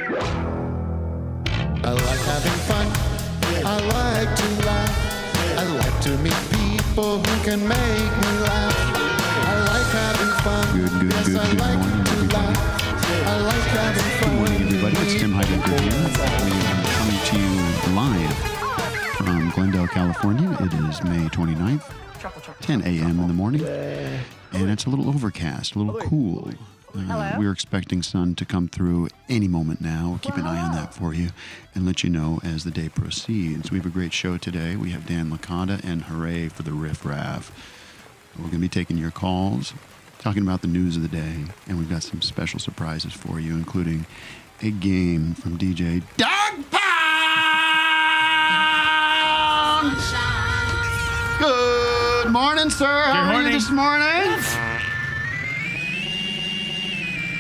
I like having fun. I like to laugh. I like to meet people who can make me laugh. I like having fun. Good Yes, I morning, like to everybody. laugh. I like having fun. Good morning, everybody. It's Tim Heidecker here. We are coming to you live from Glendale, California. It is May 29th, 10 a.m. in the morning, and it's a little overcast, a little cool. We're expecting sun to come through any moment now. We'll keep an eye on that for you and let you know as the day proceeds. We have a great show today. We have Dan Licata and Hurray for the Riff Raff. We're going to be taking your calls, talking about the news of the day, and we've got some special surprises for you, including a game from DJ Douggpound! Good morning, sir. How are you this morning?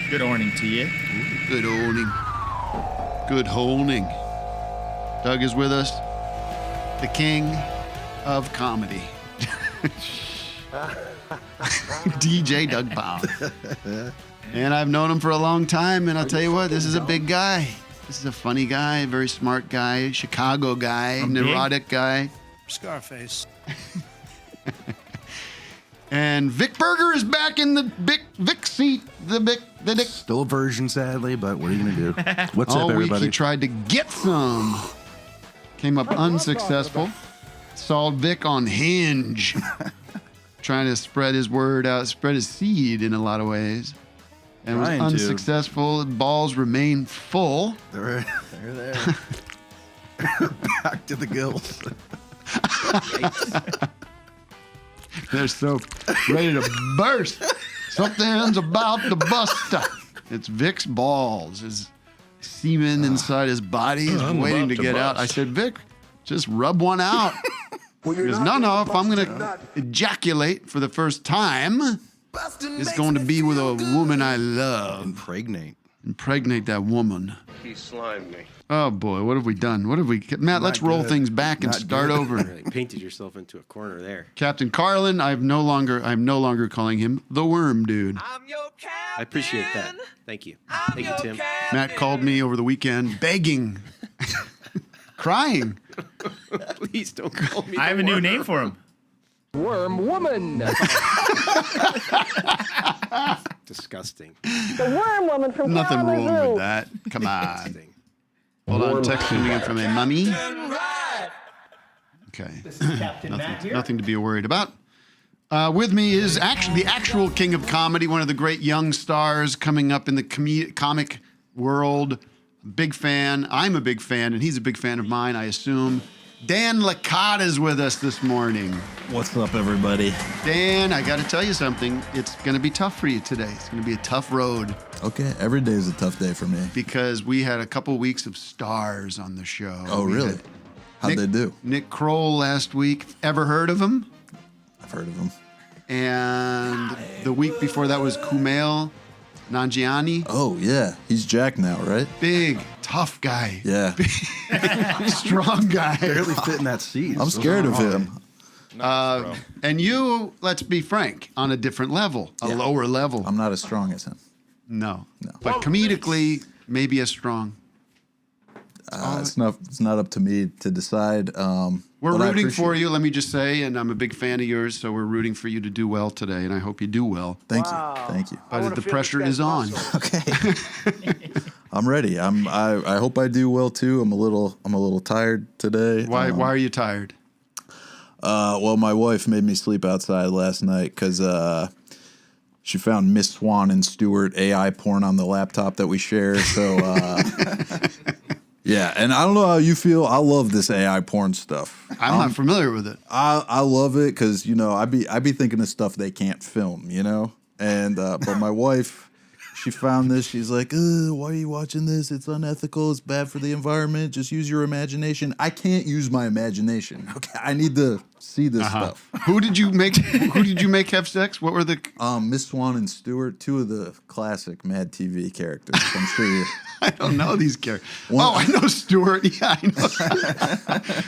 Good morning to you. Good morning. Good morning. Doug is with us, the king of comedy. DJ Douggpound. And I've known him for a long time, and I'll tell you what, this is a big guy. This is a funny guy, very smart guy, Chicago guy, neurotic guy. Scarface. And Vic Berger is back in the Vic seat. The Dick. Still a virgin, sadly, but what are you going to do? What's All up, week everybody? he tried to get some. Came up unsuccessful. Saw Vic on Hinge. Trying to spread his word out, spread his seed in a lot of ways. And was unsuccessful. Balls remain full. They're there. Back to the gills. They're so ready to burst. Something's about to bust. It's Vic's balls. His semen inside his body is waiting to get out. I said, Vic, just rub one out. He goes, no, if I'm going to ejaculate for the first time, it's going to be with a woman I love. Impregnate that woman. He slimed me. Oh, boy, what have we done? Matt, let's roll things back and start over. Really painted yourself into a corner there. Captain Carlin, I'm no longer calling him the Worm Dude. I'm your captain. I appreciate that. Thank you. Thank you, Tim. Matt called me over the weekend begging, crying. Please don't call me. I have a new name for him. Worm Woman. Disgusting. The Worm Woman from Nothing Kalamazoo. wrong with that. Come on. Hold on, texting again from a mummy. Okay. Nothing to be worried about. With me is the actual king of comedy, one of the great young stars coming up in the comic world. Big fan. I'm a big fan, and he's a big fan of mine, I assume. Dan Licata is with us this morning. What's up, everybody? Dan, I got to tell you something. It's going to be tough for you today. It's going to be a tough road. Okay, every day is a tough day for me. Because we had a couple weeks of stars on the show. Oh, really? How'd they do? Nick Kroll last week. Ever heard of him? I've heard of him. And the week before that was Kumail Nanjiani. Oh, yeah. He's Jack now, right? Big, tough guy. Yeah. Strong guy. Barely fit in that seat. I'm scared of him. And you, let's be frank, on a different level, a lower level. I'm not as strong as him. No. But comedically, maybe as strong. It's not up to me to decide. We're rooting for you, let me just say, and I'm a big fan of yours, so we're rooting for you to do well today, and I hope you do well. Thank you. But the pressure is on. Okay. I'm ready. I hope I do well too. I'm a little tired today. Why are you tired? Well, my wife made me sleep outside last night because she found Miss Swan and Stewart AI porn on the laptop that we share. So, yeah. And I don't know how you feel. I love this AI porn stuff. I'm not familiar with it. I love it because, I be thinking of stuff they can't film, And, but my wife, she found this. She's like, why are you watching this? It's unethical. It's bad for the environment. Just use your imagination. I can't use my imagination. Okay. I need to see this stuff. Who did you make have sex? What were the Miss Swan and Stewart, two of the classic Mad TV characters. I'm sure you I don't know these characters. I know Stewart. Yeah, I know.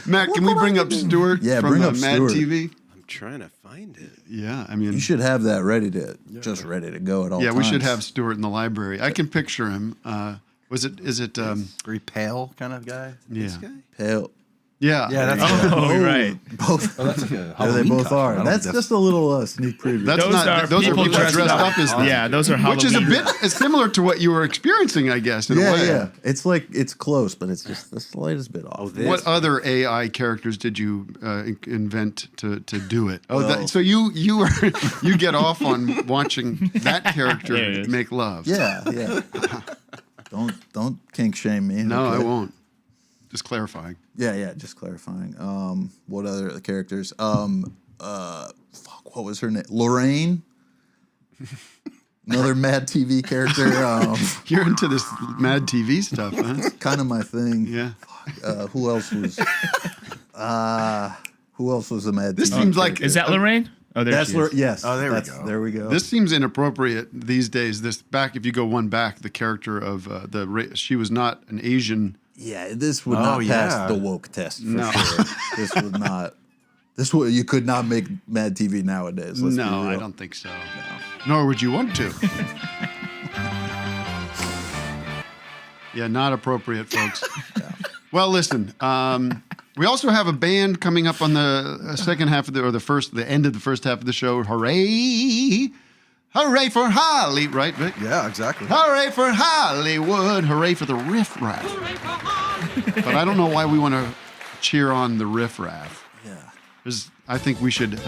Matt, can we bring up Stewart from bring up Mad Stewart. TV? I'm trying to find it. Yeah, I mean, you should have that ready to go at all times. Yeah, we should have Stewart in the library. I can picture him. Is it Very pale kind of guy. yeah. Pale. Yeah. Yeah, that's Oh, right. Both. oh, that's like a There they Halloween both costume. I are. don't That's think just a little sneak preview. That's those are people dressed up as Yeah, those are Halloween. which is a bit similar to what you were experiencing, I guess, in a way. yeah. It's like it's close, but it's just the slightest bit off. What other AI characters did you invent to do it? Oh, Well- so you you get off on watching that There it character is. make love? Yeah. Don't kink shame me. No, okay? I won't. Just clarifying. Yeah, just clarifying. What other characters? What was her name? Lorraine. Another Mad TV character. You're into this Mad TV stuff, huh? Kind of my thing. Yeah. Who else was? Who else was a Mad This TV seems like Is that Lorraine? Oh, there That's she is. yes. Oh, there we that's- go. There we go. this seems inappropriate these days. This back, if you go one back, the character of she was not an Asian. Yeah, this would Oh, not pass yeah. the woke test for No. sure. This would not. This would you could not make Mad TV nowadays. Let's be No, I real. don't think so. Nor would you want to. Yeah, not appropriate, folks. Well, listen. We also have a band coming up on the second half of the end of the first half of the show. Hooray! Hooray for Holly, right, Vic? Yeah, exactly. Hooray for Hollywood! Hooray for the Riff Raff! But I don't know why we want to cheer on the Riff Raff. Yeah. I think we should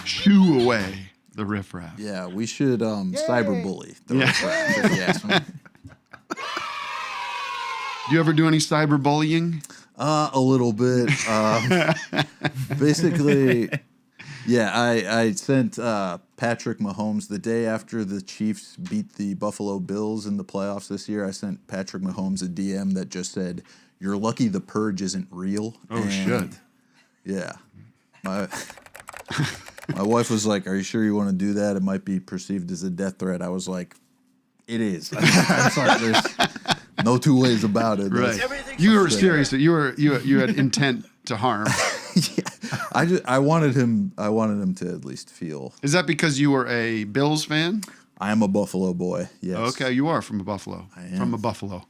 shoo away the Riff Raff. Yeah, we should cyberbully. The Yeah. Riff Raff, if you ask me. Do you ever do any cyberbullying? A little bit. Basically, yeah, I sent Patrick Mahomes the day after the Chiefs beat the Buffalo Bills in the playoffs this year. I sent Patrick Mahomes a DM that just said, "You're lucky the purge isn't real." Oh, shit. Yeah. My wife was like, "Are you sure you want to do that? It might be perceived as a death threat." I was like, "It is." I'm sorry. There's no two ways about it. Right. You were serious. You had intent to harm. Yeah. I wanted him to at least feel. Is that because you were a Bills fan? I am a Buffalo boy. Yes. Okay, you are from a Buffalo. I am. From a Buffalo.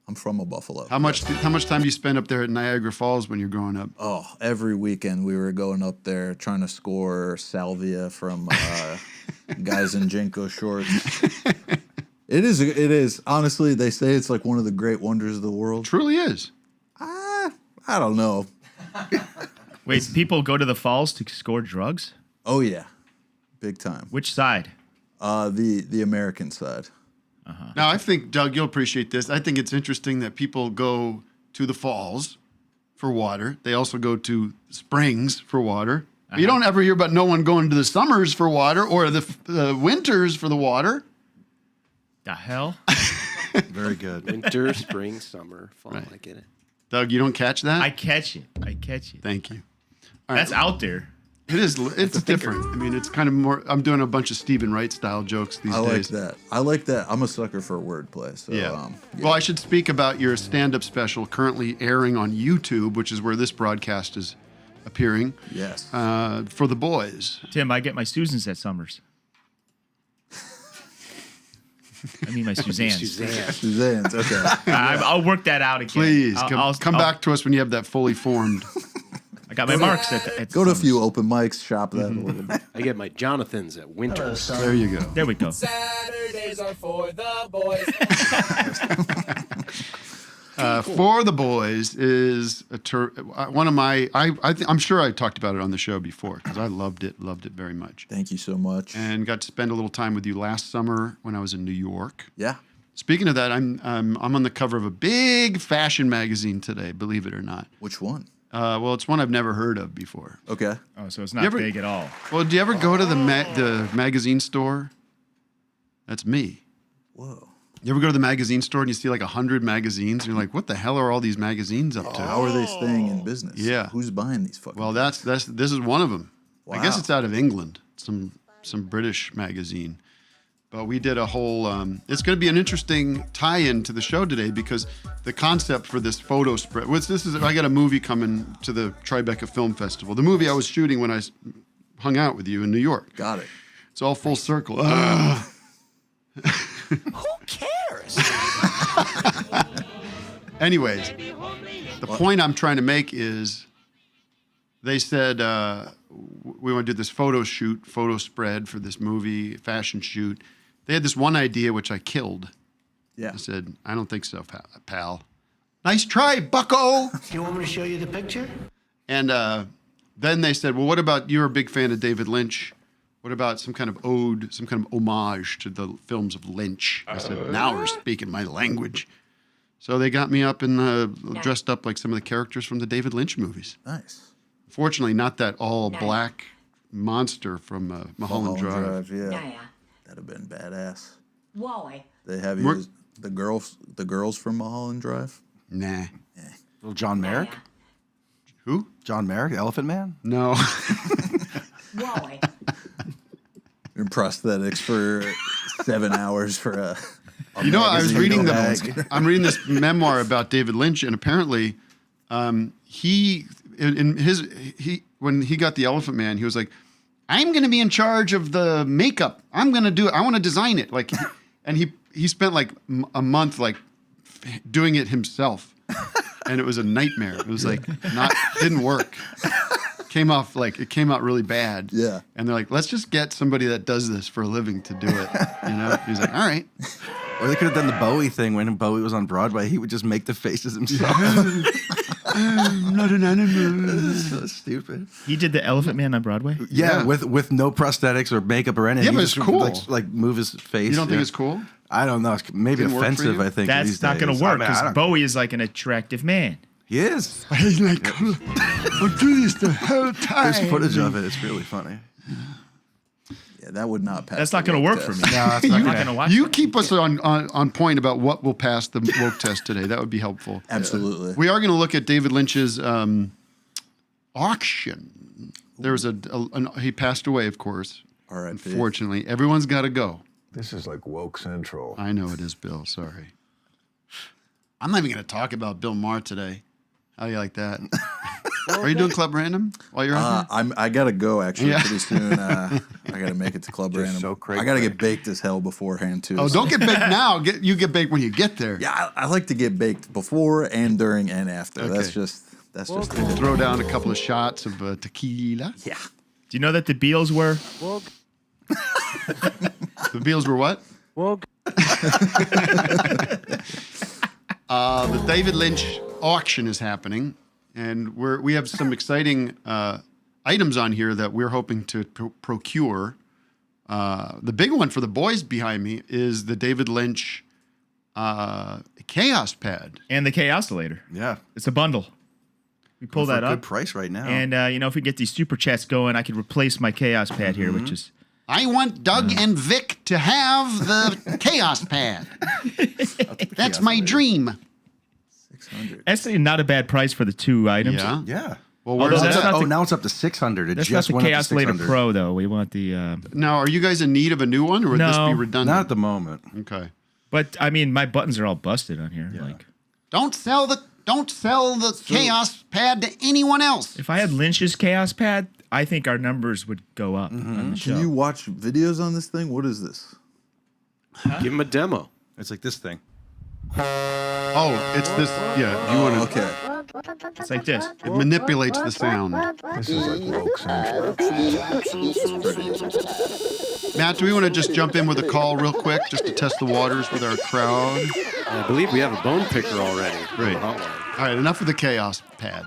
I'm from a Buffalo. How much time do you spend up there at Niagara Falls when you're growing up? Oh, every weekend we were going up there trying to score salvia from guys in Jenko shorts. It is. Honestly, they say it's like one of the great wonders of the world. Truly is. I don't know. Wait, people go to the falls to score drugs? Oh yeah, big time. Which side? The American side. Now, I think, Doug, you'll appreciate this. I think it's interesting that people go to the falls for water. They also go to springs for water. But you don't ever hear about no one going to the summers for water or the winters for the water. The hell? Very good. Winter, spring, summer, fall. Right. I get it. Doug, you don't catch that? I catch it. Thank you. All That's right. out there. It is. It's different. I mean, it's kind of more. I'm doing a bunch of Stephen Wright style jokes these days. I like that. I'm a sucker for wordplay. So, Yeah. Well, I should speak about your stand-up special currently airing on YouTube, which is where this broadcast is appearing. Yes. For the boys. Tim, I get my Susans at Summers. I mean my Suzanne's. Suzanne's. Okay. I'll work that out again. Please I'll come back to us when you have that fully formed. I got my marks at Go to a Summers. few open mics, shop that a little bit. I get my Jonathans at winter. There you go. There we go. Saturdays are for the boys. For the Boys is one of my. I'm sure I talked about it on the show before because I loved it very much, Thank you so much. and got to spend a little time with you last summer when I was in New York. Yeah. Speaking of that, I'm on the cover of a big fashion magazine today. Believe it or not. Which one? Well, it's one I've never heard of before. Okay. Oh, so it's You not ever- big at all. Well, do you ever go to the magazine store? That's me. Whoa. You ever go to the magazine store and you see like 100 magazines? And you're like, what the hell are all these magazines up to? How are they staying in business? Yeah. Who's buying these fucking? Well, this is one of them. I guess Wow. it's out of England, some British magazine. But we did a whole. It's going to be an interesting tie-in to the show today because the concept for this photo spread. I got a movie coming to the Tribeca Film Festival. The movie I was shooting when I hung out with you in New York. Got it. It's all full circle. Ugh. Who cares? Anyways, the point I'm trying to make is they said, we want to do this photo spread for this movie, fashion shoot. They had this one idea, which I killed. Yeah. I said, I don't think so, pal. Nice try, bucko. You want me to show you the picture? And then they said, well, what about, you're a big fan of David Lynch. What about some kind of ode, some kind of homage to the films of Lynch? I said, now we're speaking my language. So they got me up and dressed up like some of the characters from the David Lynch movies. Nice. Fortunately, not that all-black monster from Mulholland Drive. Yeah. Yeah. That'd have been badass. Why? They have you as the girls from Mulholland Drive? Nah. Little John Merrick. Who? John Merrick, Elephant Man. No. Why? In prosthetics for 7 hours for a. You know, I was reading magazine. I'm reading this memoir about David Lynch, and apparently, when he got the Elephant Man, he was like, "I'm going to be in charge of the makeup. I'm going to do it. I want to design it." Like, and he spent like a month like doing it himself, and it was a nightmare. It was like didn't work. Came out really bad. Yeah. And they're like, let's just get somebody that does this for a living to do it. You know? He's like, all right. Or they could have done the Bowie thing when Bowie was on Broadway. He would just make the faces himself. I'm not an animal. This is so stupid. He did the Elephant Man on Broadway? Yeah, with no prosthetics or makeup or anything. Yeah, but He it's just, cool. Like move his face. You don't think it's cool? I don't know. It's maybe Didn't work for offensive, you? I think. That's these not going days. to work I because don't- Bowie is like an attractive man. He is. He's like, I'll do this the whole time. There's footage of it. It's really funny. Yeah, that would not pass. That's the not going to woke work for test. me. No, that's not going to watch You it. keep us on point about what will pass the woke test today. That would be helpful. Absolutely. We are going to look at David Lynch's auction. There was he passed away, of course. R.I.P. Unfortunately, everyone's got to go. This is like woke central. I know it is, Bill. Sorry. I'm not even going to talk about Bill Maher today. How do you like that? Are you doing Club Random while you're out there? I gotta go actually Yeah. pretty soon. I gotta make it to Club Random. so cray I gotta cray. get baked as hell beforehand too. Oh, so- don't get baked now. You get baked when you get there. Yeah, I like to get baked before and during and after. Okay. That's just it. Throw down a couple of shots of tequila. Yeah. Do you know that the Beals were? The Beals were what? The David Lynch auction is happening, and we have some exciting items on here that we're hoping to procure. The big one for the boys behind me is the David Lynch Chaos Pad. And the Chaoscillator. Yeah. It's a bundle. We pull For that a up. good price right now. And, if we get these super chats going, I could replace my Chaos Pad here, which is... I want Doug and Vic to have the Chaos Pad. That's my dream. 600. Actually, not a bad price for the two items. Yeah. yeah. Well, Although where's that's that? not Now it's up to 600. It That's just not the went up to Chaoscillator 600. Pro, though. We want the... Now, are you guys in need of a new one, or would this No. be redundant? Not at the moment. Okay. But, I mean, my buttons are all busted on here. Like, Don't sell the Chaos Pad to anyone else. if I had Lynch's Chaos Pad, I think our numbers would go up on the show. Can you watch videos on this thing? What is this? Give him a demo. It's like this thing. Oh, it's this. Yeah, you want to. Okay. It's like this. It manipulates the sound. This is like woke central. Matt, do we want to just jump in with a call real quick, just to test the waters with our crowd? I believe we have a bone picker already. Great. Hotline. All right, enough of the Chaos Pad.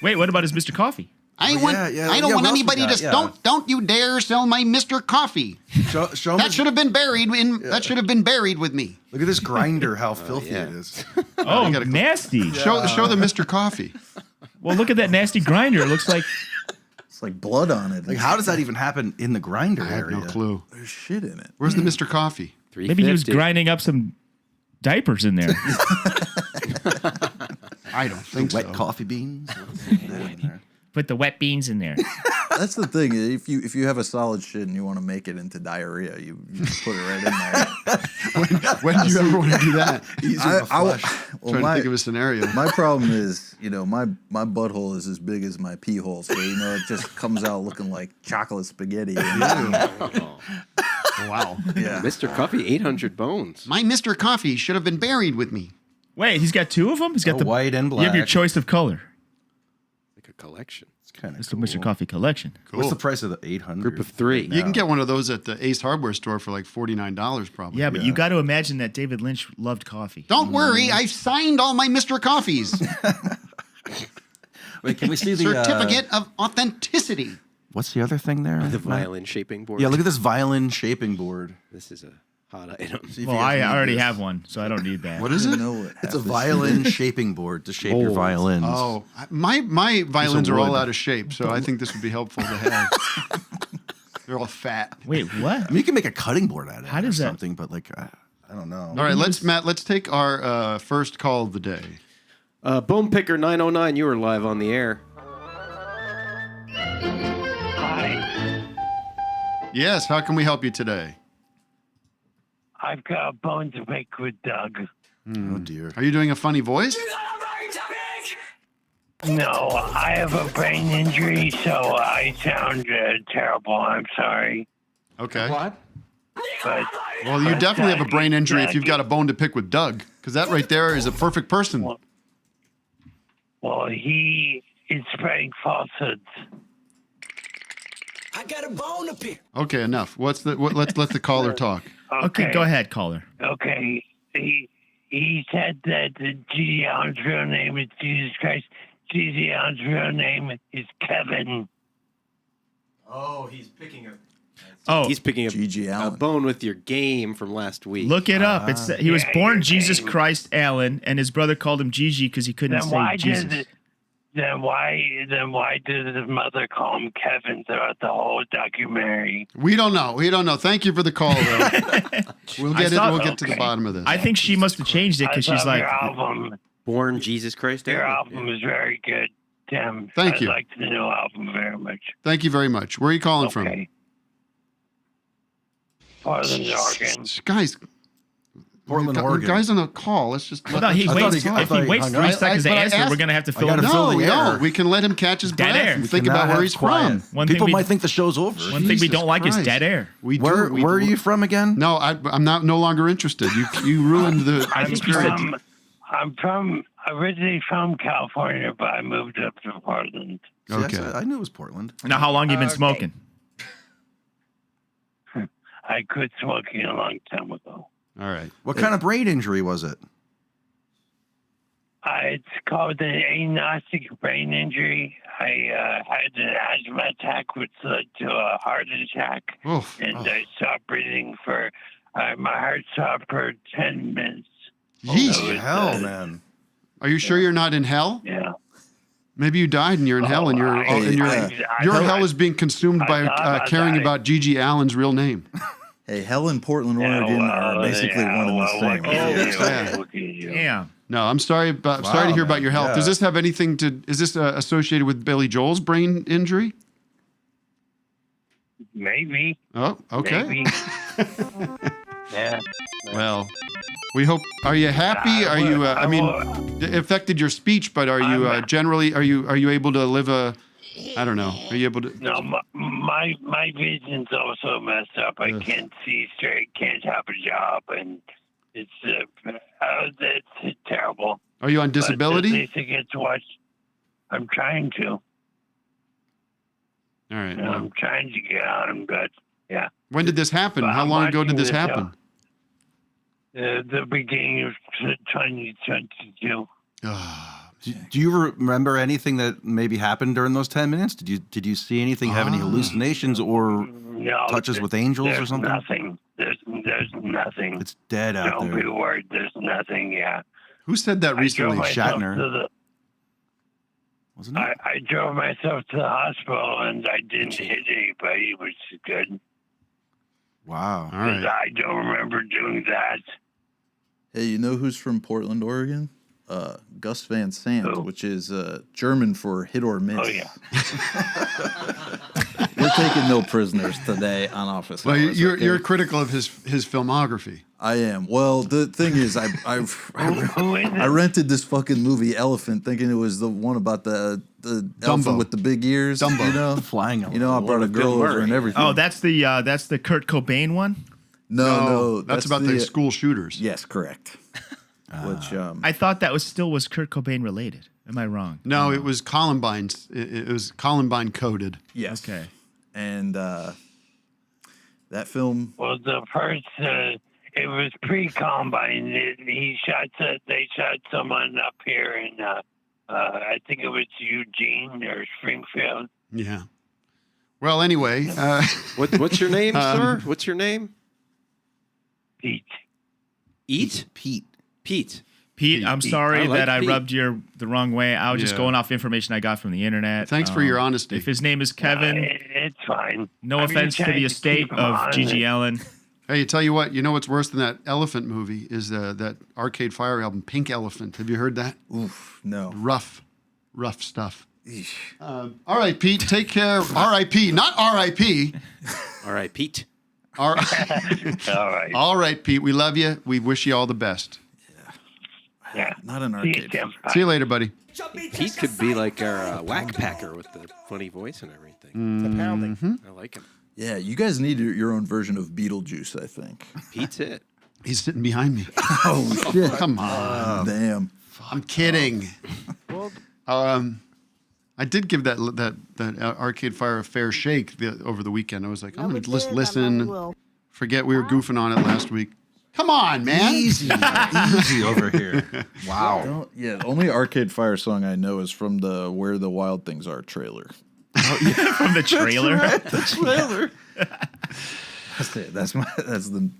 Wait, what about his Mr. Coffee? I Oh, want. yeah, I don't yeah, want what else we anybody got? to. Yeah. Don't you dare sell my Mr. Coffee. Show him That his- should have been buried in. That should have been buried with me. Look at this grinder, how filthy yeah. it is. Oh, gotta- nasty. Show the Mr. Coffee. Well, look at that nasty grinder. It looks like... It's like blood on it. Like, how does that even happen in the grinder I have area? no clue. There's shit in it. Where's the Mr. Coffee? Maybe he was 350. grinding up some diapers in there. I don't think Wet so. coffee beans. Put the wet beans in there. That's the thing. If you have a solid shit and you want to make it into diarrhea, you just put it right in there. When do you ever want to do that? Easier to flush. Trying to think of a scenario. My problem is, my butthole is as big as my pee hole, so it just comes out looking like chocolate spaghetti. Wow. Yeah. Mr. Coffee, 800 bones. My Mr. Coffee should have been buried with me. Wait, he's got 2 of them? He's got the white and black. You have your choice of color. Like a collection. It's kind of It's the Mr. Coffee collection. What's the price of the 800? Group of 3. You can get one of those at the Ace Hardware store for like $49 probably. Yeah, but you got to imagine that David Lynch loved coffee. Don't worry, I've signed all my Mr. Coffees. Wait, can we see the Certificate of authenticity. What's the other thing there? The violin shaping board. Yeah, look at this violin shaping board. This is a hot item. Well, I already have one, so I don't need that. What is it? It's a violin shaping board to shape your violins. Oh, my violins are all out of shape, so I think this would be helpful to have. They're all fat. Wait, what? I mean, you can make a cutting board out of it. How does or that- something, but like, I don't know. All right, let's take our first call of the day. Bone Picker 909, you were live on the air. Hi, Yes, how can we help you today? I've got a bone to pick with Doug. Oh dear. Are you doing a funny voice? No, I have a brain injury, so I sound terrible. I'm sorry. Okay. But Well, you definitely have a brain injury if you've got a bone to pick with Doug, because that right there is a perfect person. Well, he is spreading falsehoods. I got a bone to pick. Okay, enough. Let's let the caller talk. Okay, go ahead, caller. Okay, he said that G.G. Allen's real name is Jesus Christ. G.G. Allen's real name is Kevin. Oh, he's picking a. Oh, He's picking up G.G. a Allen. bone with your game from last week. look it up. It's he was Yeah, born your Jesus name. Christ Allen, and his brother called him Gigi because he couldn't Then say why Jesus. did then why did his mother call him Kevin throughout the whole documentary? We don't know. Thank you for the call, though. We'll get to the Okay. bottom of this. I think she must have changed it because I she's love like, your album. Born Jesus Christ. Your Allen. album is very good, Tim. Thank you. I like the new album very much. Thank you very much. Where are you calling from? Okay. Portland, Oregon. Guys, Portland, we've got- Oregon. Guys on a call. Let's just. no, he I thought waits. he- I If thought he he waits hung 3 up. seconds to But I answer, asked- we're gonna have to fill I it gotta up. fill No, the we air. don't. We can let him catch his Dead breath air. and We think cannot about where have he's quiet. from. One thing People we- might think the show's over. One thing we Jesus don't like is Christ. dead air. We Where do. are you from again? No, I'm not no longer interested. You ruined the. I think you said I'm originally from California, but I moved up to Portland. See, Okay. I knew it was Portland. Now, how long you been smoking? I quit smoking a long time ago. All right. What kind of brain injury was it? It's called an agnostic brain injury. I had an asthma attack, which led to a heart attack, Oof. and I stopped breathing for. My heart stopped for 10 minutes. Yeesh. Hell, man. Are you sure you're not in hell? Yeah. Maybe you died and you're in hell, and your hell is being consumed I by thought about caring that. about G.G. Allen's real name. Hey, hell and Portland, Yeah, Oregon well, are basically one and the what same. can you do? Yeah. What can you do? Damn. No, I'm sorry. Sorry to Wow, hear about man. your health. Yeah. Does this have anything to? Is this associated with Billy Joel's brain injury? Maybe. Oh, okay. Maybe. Yeah. Well, we hope. Are you happy? Are you? I mean, it affected your speech, but are you generally? Are you able to live a? I don't know. Are you able to? No, my vision's also messed up. I can't see straight, can't have a job, and it's terrible. Are you on But at disability? least I get to watch. I'm trying to. All right. Well, I'm trying to get on, but yeah. when did this happen? But How I'm long ago did watching this this, happen? The beginning of 2022. Do you remember anything that maybe happened during those 10 minutes? Did you see anything, have any hallucinations or No, touches with angels or there's something? Nothing. There's nothing. It's dead out Don't there. be worried. There's nothing. Yeah. Who said that recently? Shatner. Wasn't it? I drove myself to the hospital and I didn't hit anybody, which is good. Wow. All 'Cause right. I don't remember doing that. Hey, you know who's from Portland, Oregon? Gus Van Sant, Who? which is German for hit or miss. Oh, yeah. We're taking no prisoners today on office Well, hours, you're okay? you're critical of his filmography. I am. Well, the thing is, I Who is it? I rented this fucking movie Elephant, thinking it was the one about the elephant with the big ears. Dumbo. You know, The flying elephant. You know, I brought a girl over and everything. Oh, that's the Kurt Cobain one. no, that's about the school shooters. Yes, correct. which I thought that was Kurt Cobain related. Am I wrong? No, it was Columbine's. It was Columbine coded. yes, Okay. and that film. Well, the first, it was pre-Combine. They shot someone up here in, I think it was Eugene or Springfield. Yeah. Well, anyway, What's your name, sir? What's your name? Pete. Pete. Pete, I'm sorry I like that I Pete. rubbed you the wrong way. I was just Yeah. going off information I got from the internet. Thanks for your honesty. If his name is Kevin, It's fine. no I'm offense just to the trying estate keep him of on. Gigi Allen. Hey, tell you what, you know what's worse than that Elephant movie is that Arcade Fire album, Pink Elephant. Have you heard that? Oof, no. Rough stuff. All right, Pete, take care. R.I.P., not R.I.P. All right, Pete. All right. All right, Pete, we love you. We wish you all the best. Yeah. Not an See you, arcade. Tim. See you later, buddy. Pete could be like our whack packer with the funny voice and everything. I like him. Yeah, you guys need your own version of Beetlejuice, I think. Pete's it. He's sitting behind me. Oh shit! Come on. Damn. I'm kidding. I did give that Arcade Fire a fair shake over the weekend. I was like, I'm going to just listen. Forget we were goofing on it last week. Come on, man. Easy over here. Wow. Yeah, the only Arcade Fire song I know is from the "Where the Wild Things Are" trailer. From the trailer. The trailer. That's it. That's the.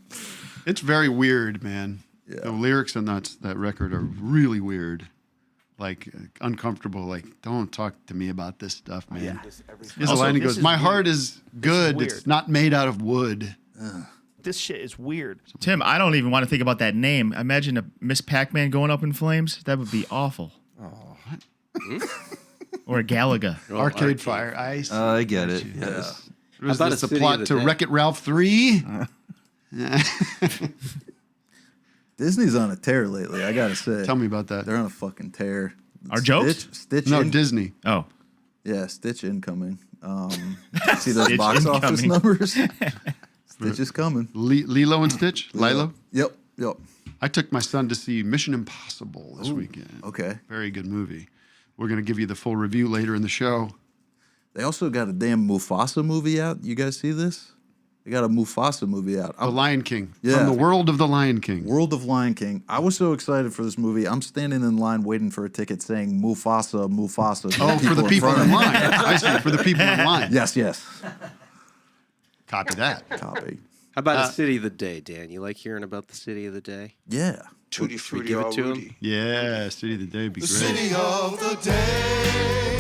It's very weird, man. Yeah. The lyrics on that record are really weird. Like uncomfortable. Like, don't talk to me about this stuff, man. There's a line that goes, "My heart is good. It's not made out of wood." This shit is weird. Tim, I don't even want to think about that name. Imagine a Miss Pac-Man going up in flames. That would be awful. Or a Galaga. Arcade Fire. I get it. Yes. Was about this a the City plot of the to Day? Wreck-It Ralph 3? Disney's on a tear lately. I gotta say. Tell me about that. They're on a fucking tear. Our jokes? Stitch. No, in- Disney. Oh. Yeah, Stitch incoming. See those Stitch box office incoming. numbers? Stitch is coming. Lilo and Stitch? Lilo? Yep. I took my son to see Mission Impossible this weekend. Okay. Very good movie. We're going to give you the full review later in the show. They also got a damn Mufasa movie out. You guys see this? They got a Mufasa movie out. The Lion King. Yeah. From the world of the Lion King. World of Lion King. I was so excited for this movie. I'm standing in line waiting for a ticket saying Mufasa, Mufasa. to Oh, for the people front in of me. line. I see. For the people in line. Yes. Copy that. Copy. How about a city of the day, Dan? You like hearing about the city of the day? Yeah. Tutti Should we frutti give all it to him? Rudy. Yeah, City of the Day would be great. of the day.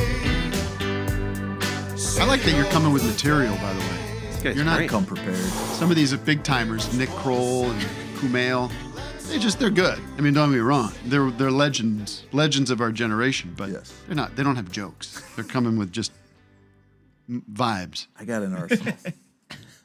I like that you're coming with material, by the way. This guy's You're not great. Come prepared. Some of these are big timers, Nick Kroll and Kumail. They're good. I mean, don't get me wrong. They're legends of our generation, but Yes. they're not. They don't have jokes. They're coming with just vibes. I got an arsenal.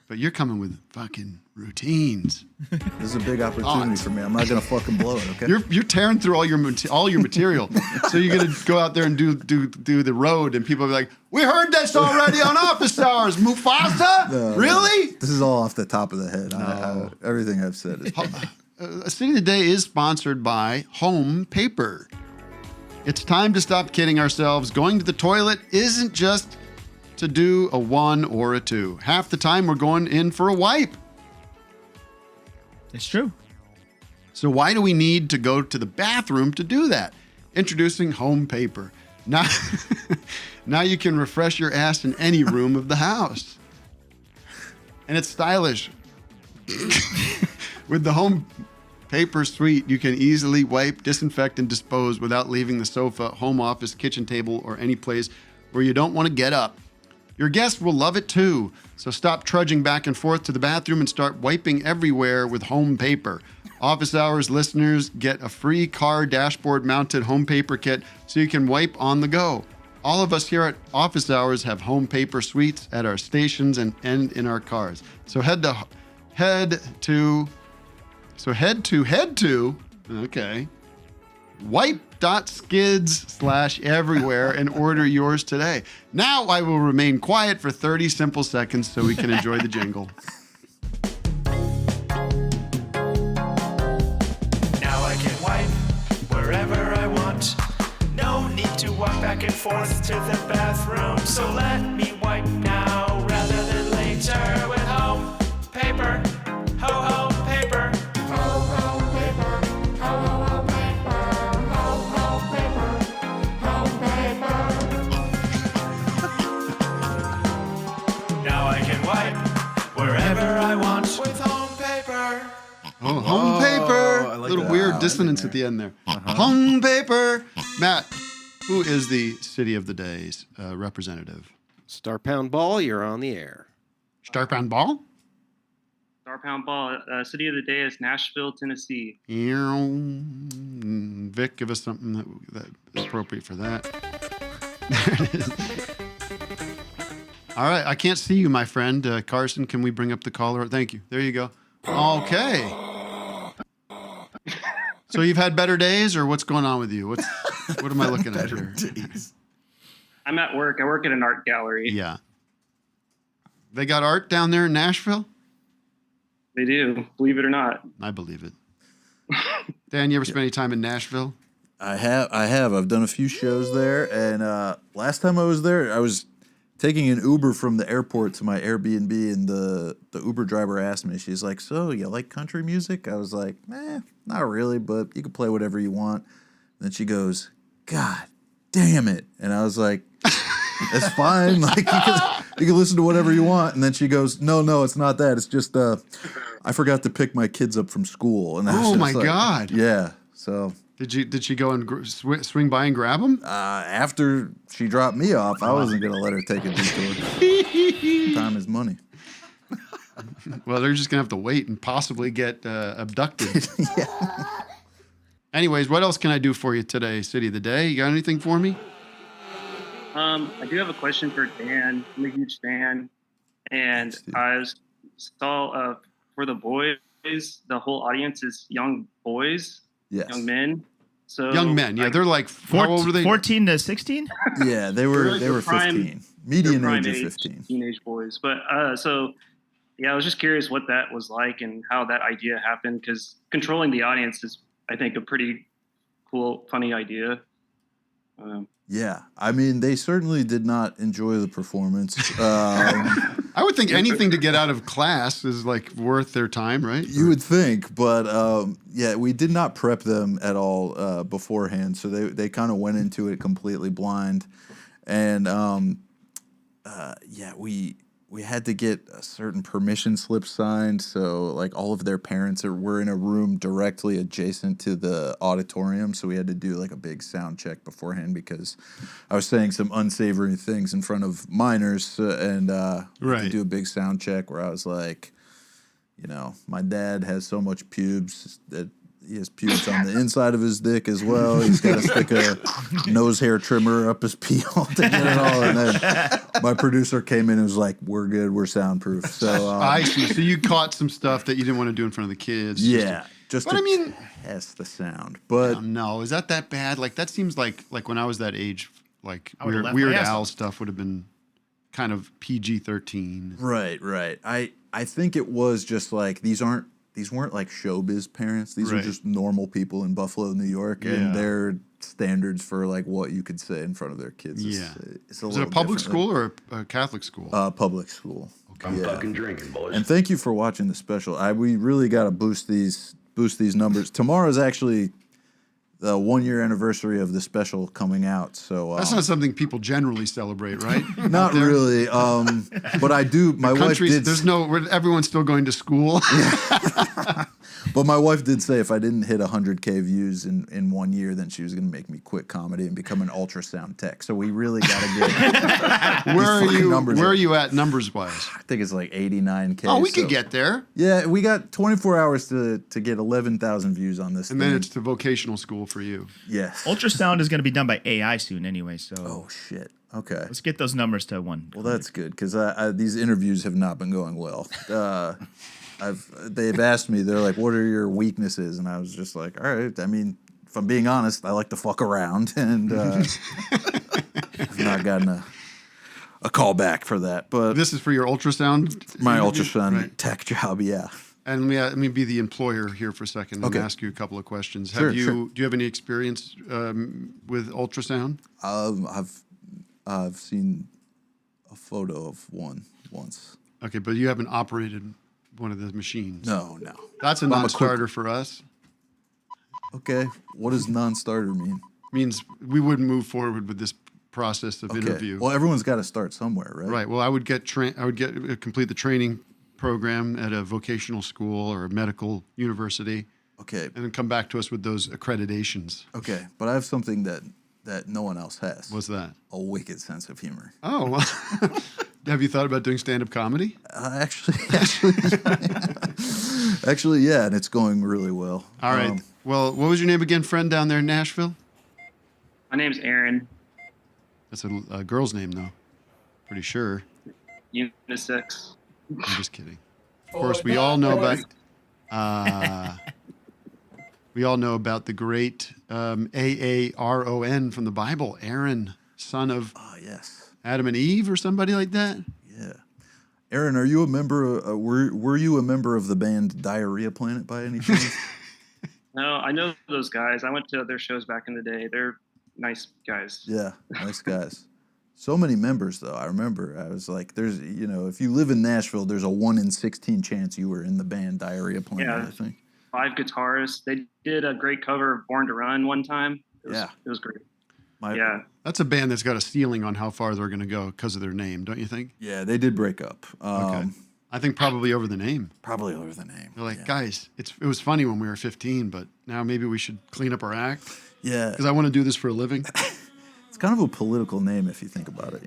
But you're coming with fucking routines. This is a big opportunity for me. I'm not gonna fucking blow it. Okay. You're tearing through all your material. So you're gonna go out there and do the road, and people will be like, "We heard this already on Office Hours, Mufasa. No, really?" This is all off the top of the head. Everything I've said is. City of the Day is sponsored by Home Paper. It's time to stop kidding ourselves. Going to the toilet isn't just to do a 1 or a 2. Half the time we're going in for a wipe. It's true. So why do we need to go to the bathroom to do that? Introducing Home Paper. Now, now you can refresh your ass in any room of the house. And it's stylish. With the Home Paper Suite, you can easily wipe, disinfect, and dispose without leaving the sofa, home office, kitchen table, or any place where you don't want to get up. Your guests will love it too, so stop trudging back and forth to the bathroom and start wiping everywhere with Home Paper. Office Hours listeners get a free car dashboard mounted Home Paper kit so you can wipe on the go. All of us here at Office Hours have Home Paper suites at our stations and in our cars. So head to wipe.skids/everywhere and order yours today. Now I will remain quiet for 30 simple seconds so we can enjoy the jingle. Now I can wipe back and forth to the bathroom. So let me wipe now rather than later with home paper. Ho home paper. Ho home paper. Ho home paper. Ho home paper. Home paper. Now I can wipe wherever I want with home paper. Oh, home paper. I like Little that. weird dissonance at the end there. Home paper. Matt, who is the City of the Day's representative? Star Pound Ball, you're on the air. Starpound Ball? Star Pound Ball. City of the day is Nashville, Tennessee. Vic, give us something that is appropriate for that. There it is. All right, I can't see you, my friend. Carson, can we bring up the caller? Thank you. There you go. Okay. So you've had better days, or what's going on with you? What am I looking at here? I'm at work. I work at an art gallery. Yeah. They got art down there in Nashville? They do, believe it or not. I believe it. Dan, you ever spend any time in Nashville? I have. I've done a few shows there, and last time I was there, I was taking an Uber from the airport to my Airbnb, and the Uber driver asked me, she's like, "So, you like country music?" I was like, not really, but you can play whatever you want. And then she goes, "God damn it." And I was like, "That's fine. Like, you can listen to whatever you want." And then she goes, No, it's not that. It's just, I forgot to pick my kids up from school. And I was Oh, just my like, God. Yeah. So Did she go and swing by and grab them? after she dropped me off, I wasn't going to let her take a detour. Time is money. Well, they're just going to have to wait and possibly get abducted. Anyways, what else can I do for you today, City of the Day? You got anything for me? I do have a question for Dan. I'm a huge fan. And I saw for the boys, the whole audience is young boys, young men. So Young men, yeah. They're like, how old were they? 14 to 16? Yeah, they were 15. Median age of 15. Teenage boys. But so, yeah, I was just curious what that was like and how that idea happened, because controlling the audience is, I think, a pretty cool, funny idea. Yeah, I mean, they certainly did not enjoy the performance. I would think anything to get out of class is like worth their time, right? You would think, but yeah, we did not prep them at all beforehand, so they kind of went into it completely blind, and yeah, we had to get a certain permission slip signed, so like all of their parents were in a room directly adjacent to the auditorium, so we had to do like a big sound check beforehand because I was saying some unsavory things in front of minors, and we had to do a big sound check where I was like, you know, my dad has so much pubes that he has pubes on the inside of his dick as well. He's got to stick a nose hair trimmer up his peel to get it all. And then my producer came in and was like, "We're good. We're soundproof." So I see. So you caught some stuff that you didn't want to do in front of the kids. Yeah, just but to I mean, test the sound. But no, is that bad? Like that seems like when I was that age, like I would've left Weird my ass Al off. stuff would have been kind of PG-13. Right. I think it was just like these weren't like showbiz parents. These are just normal people in Buffalo, New York, and their standards for like what you could say in front of their kids is a Was little it a public different. school or a Catholic school? Public school. Okay. I'm fucking drinking, boys. And thank you for watching the special. We really got to boost these numbers. Tomorrow's actually the 1-year anniversary of the special coming out. So That's not something people generally celebrate, right? not really. But I do. My wife did. Everyone's still going to school. But my wife did say if I didn't hit 100K views in 1 year, then she was going to make me quit comedy and become an ultrasound tech. So we really got to get Where are you? numbers Where up. are you at numbers wise? I think it's like 89K. Oh, we could get there. Yeah, we got 24 hours to get 11,000 views on this. And then it's to vocational school for you. Yes. Ultrasound is going to be done by AI soon anyway, so. Oh, shit. Okay. Let's get those numbers to one. Well, that's good because these interviews have not been going well. They've asked me, they're like, "What are your weaknesses?" And I was just like, "All right. I mean, if I'm being honest, I like to fuck around, and I've not gotten a call back for that." But this is for your ultrasound. my ultrasound tech job, yeah. And let me be the employer here for a second and ask you a couple of questions. Sure, Do you have any experience with ultrasound? I've seen a photo of one once. Okay, but you haven't operated one of the machines. No. That's a non-starter for us. Okay, what does non-starter mean? Means we wouldn't move forward with this process of interview. Well, everyone's got to start somewhere, right? Right. Well, I would complete the training program at a vocational school or a medical university. Okay. And then come back to us with those accreditations. Okay, but I have something that no one else has. What's that? A wicked sense of humor. Oh, well. Have you thought about doing stand-up comedy? Actually, yeah, and it's going really well. All right. Well, what was your name again, friend down there in Nashville? My name's Aaron. That's a girl's name, though. Pretty sure. Unisex. I'm just kidding. Of course, we all know about the great Aaron from the Bible, Aaron, son of Adam and Eve, or somebody like that. Yeah. Aaron, are you a member? Were you a member of the band Diarrhea Planet by any chance? No, I know those guys. I went to their shows back in the day. They're nice guys. Yeah, nice guys. So many members, though. I remember I was like, there's, if you live in Nashville, there's a 1 in 16 chance you were in the band Diarrhea Planet, Yeah. I think. 5 guitarists. They did a great cover of Born to Run one time. It was great. That's a band that's got a ceiling on how far they're going to go because of their name, don't you think? Yeah, they did break up. Okay. I think probably over the name. Probably over the name. They're like, guys, it was funny when we were 15, but now maybe we should clean up our act. Yeah. Because I want to do this for a living. It's kind of a political name if you think about it,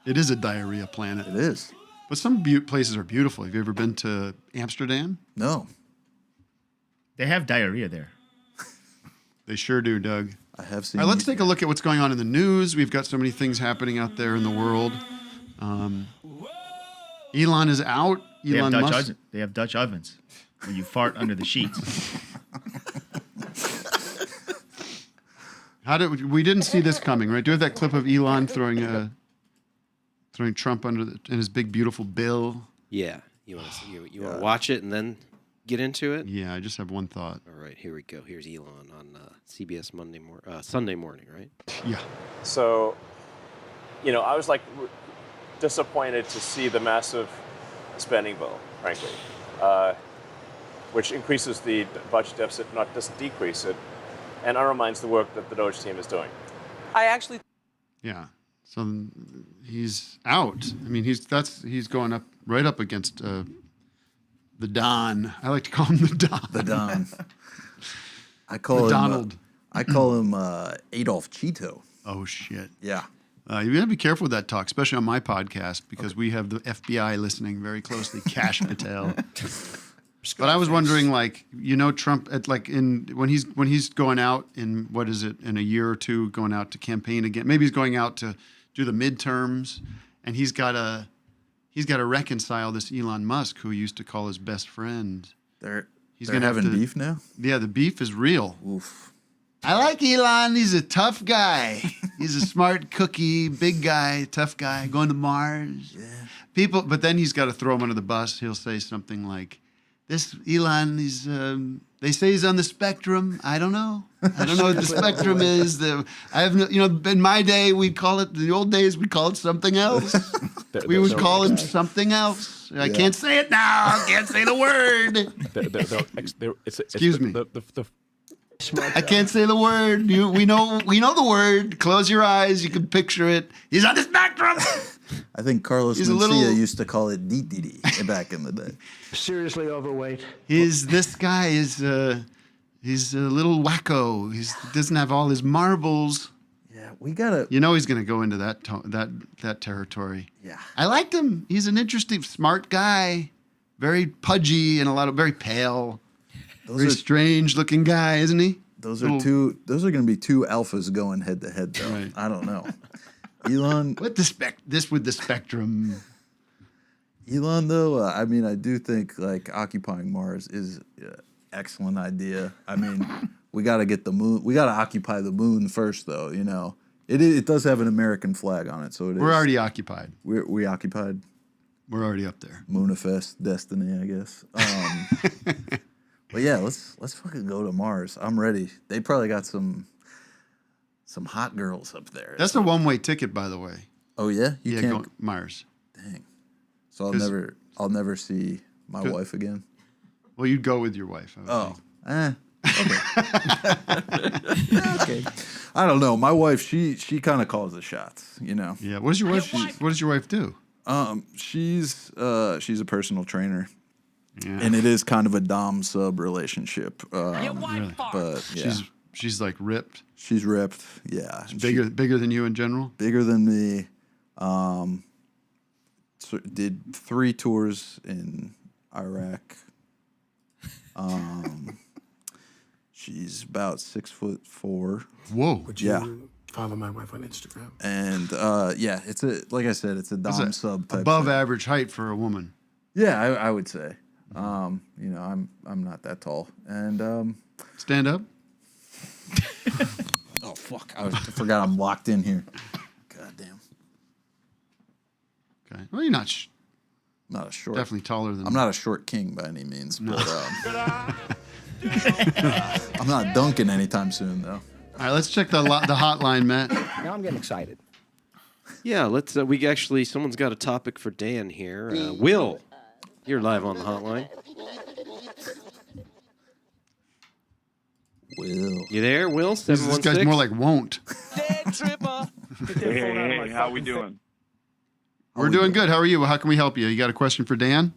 It is a diarrhea planet. It is. But some places are beautiful. Have you ever been to Amsterdam? No. They have diarrhea there. They sure do, Doug. I have seen. All right, let's take a look at what's going on in the news. We've got so many things happening out there in the world. Elon is out. Elon Musk. They have Dutch ovens where you fart under the sheets. We didn't see this coming, right? Do you have that clip of Elon throwing Trump in his big beautiful bill? Yeah. You want to watch it and then get into it? Yeah, I just have one thought. All right, here we go. Here's Elon on CBS Sunday morning, right? Yeah. So, I was disappointed to see the massive spending bill, frankly, which increases the budget deficit, doesn't decrease it, and undermines the work that the Doge team is doing. Yeah. So he's out. I mean, he's going right up against the Don. I like to call him the Don. The Don. I call him Donald. I call him Adolf Cheeto. Oh shit. Yeah. You gotta be careful with that talk, especially on my podcast, because we have the FBI listening very closely. Cash Patel. But I was wondering, Trump when he's going out in in a year or two, going out to campaign again. Maybe he's going out to do the midterms, and he's got to reconcile this Elon Musk, who he used to call his best friend. They're having beef now? Yeah, the beef is real. Oof. I like Elon. He's a tough guy. He's a smart cookie, big guy, tough guy, going to Mars. Yeah. But then he's got to throw him under the bus. He'll say something like, "This Elon, they say he's on the spectrum. I don't know. I don't know what the spectrum is. In my day, in the old days, we'd call it something else. We would call him something else. I can't say it now. I can't say the word. Excuse me. I can't say the word. We know the word. Close your eyes. You can picture it. He's on the spectrum. I think Carlos Mencia used to call it DTD back in the day. Seriously overweight. This guy is he's a little wacko. He doesn't have all his marbles. Yeah, we gotta. He's gonna go into that territory. Yeah, I liked him. He's an interesting, smart guy. Very pudgy and very pale. Very strange-looking guy, isn't he? Those are going to be two alphas going head to head, though. Right. I don't know. Elon. With the spectrum. Elon, though, I do think occupying Mars is an excellent idea. We got to get the moon. We got to occupy the moon first, though. It does have an American flag on it, so it is. We're already occupied. We occupied. We're already up there. Moonifest destiny, I guess. But yeah, let's fucking go to Mars. I'm ready. They probably got some hot girls up there. That's a one-way ticket, by the way. Oh yeah, you can't go Mars. Dang. So I'll never see my wife again. Well, you'd go with your wife. Okay. Okay. I don't know. My wife, she kind of calls the shots, you know. Yeah. What does your wife do? She's a personal trainer. Yeah. And it is kind of a dom sub relationship. Really? But yeah. She's like ripped. She's ripped. Yeah. Bigger than you in general? Bigger than me. Did 3 tours in Iraq. She's about 6'4". Whoa. Would you follow my wife on Instagram? And yeah, it's like I said, it's a dom sub type above thing. average height for a woman. Yeah, I would say. You know, I'm not that tall. And stand up. Oh fuck! I forgot I'm locked in here. God damn. Okay. Well, you're not. Not a short. Definitely taller than. I'm not a short king by any means, but I'm not dunking anytime soon, though. All right, let's check the hotline, Matt. Now I'm getting excited. Yeah, let's. Someone's got a topic for Dan here. Will, you're live on the hotline. Will, you there, Will? This guy's more like won't. Hey, how we doing? We're doing good. How are you? How can we help you? You got a question for Dan?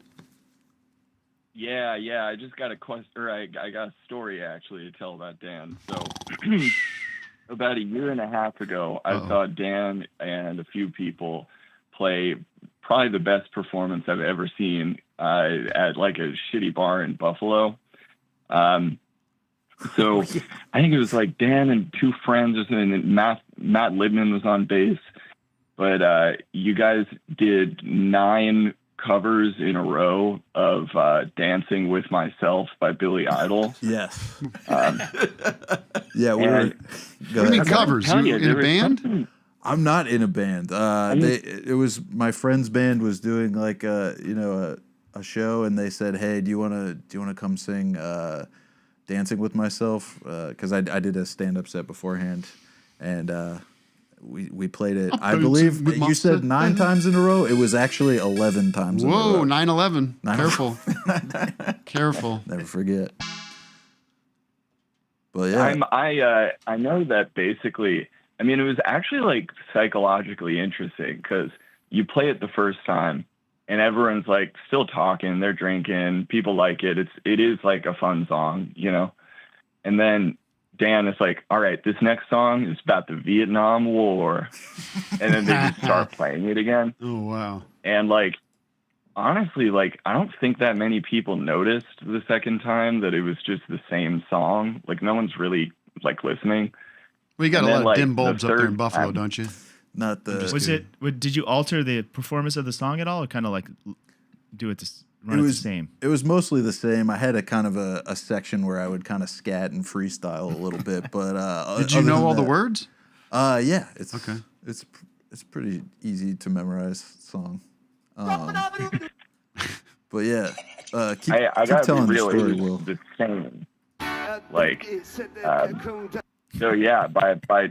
Yeah. I just got a question, or I got a story actually to tell about Dan. So, about a year and a half ago, I saw Dan and a few people play probably the best performance I've ever seen at like a shitty bar in Buffalo. So I think it was like Dan and 2 friends, and Matt Libman was on bass. But you guys did 9 covers in a row of Dancing with Myself by Billy Idol. Yes. Yeah, we were. What do you mean covers? You in a band? I'm not in a band. It was my friend's band was doing like a show, and they said, "Hey, do you want to come sing Dancing with Myself?" Because I did a stand-up set beforehand, and we played it. I believe you said 9 times in a row. It was actually 11 times. Whoa, in a row. 9/11. Careful. Careful. Never forget. But yeah, I know that basically. I mean, it was actually like psychologically interesting because you play it the first time, and everyone's like still talking, they're drinking, people like it. It is like a fun song, you know. And then Dan is like, all right, this next song is about the Vietnam War. And then they just start playing it again. Oh, wow. And like, honestly, like, I don't think that many people noticed the second time that it was just the same song. Like, no one's really like listening. Well, you got a lot of dim bulbs up there in Buffalo, don't you? Not the. Did you alter the performance of the song at all, or kind of like do it the same? It was mostly the same. I had a kind of a section where I would kind of scat and freestyle a little bit, but did you know all the words? Yeah, it's okay. It's pretty easy to memorize song. But yeah, keep telling the story, Will. The same. Like, so yeah, by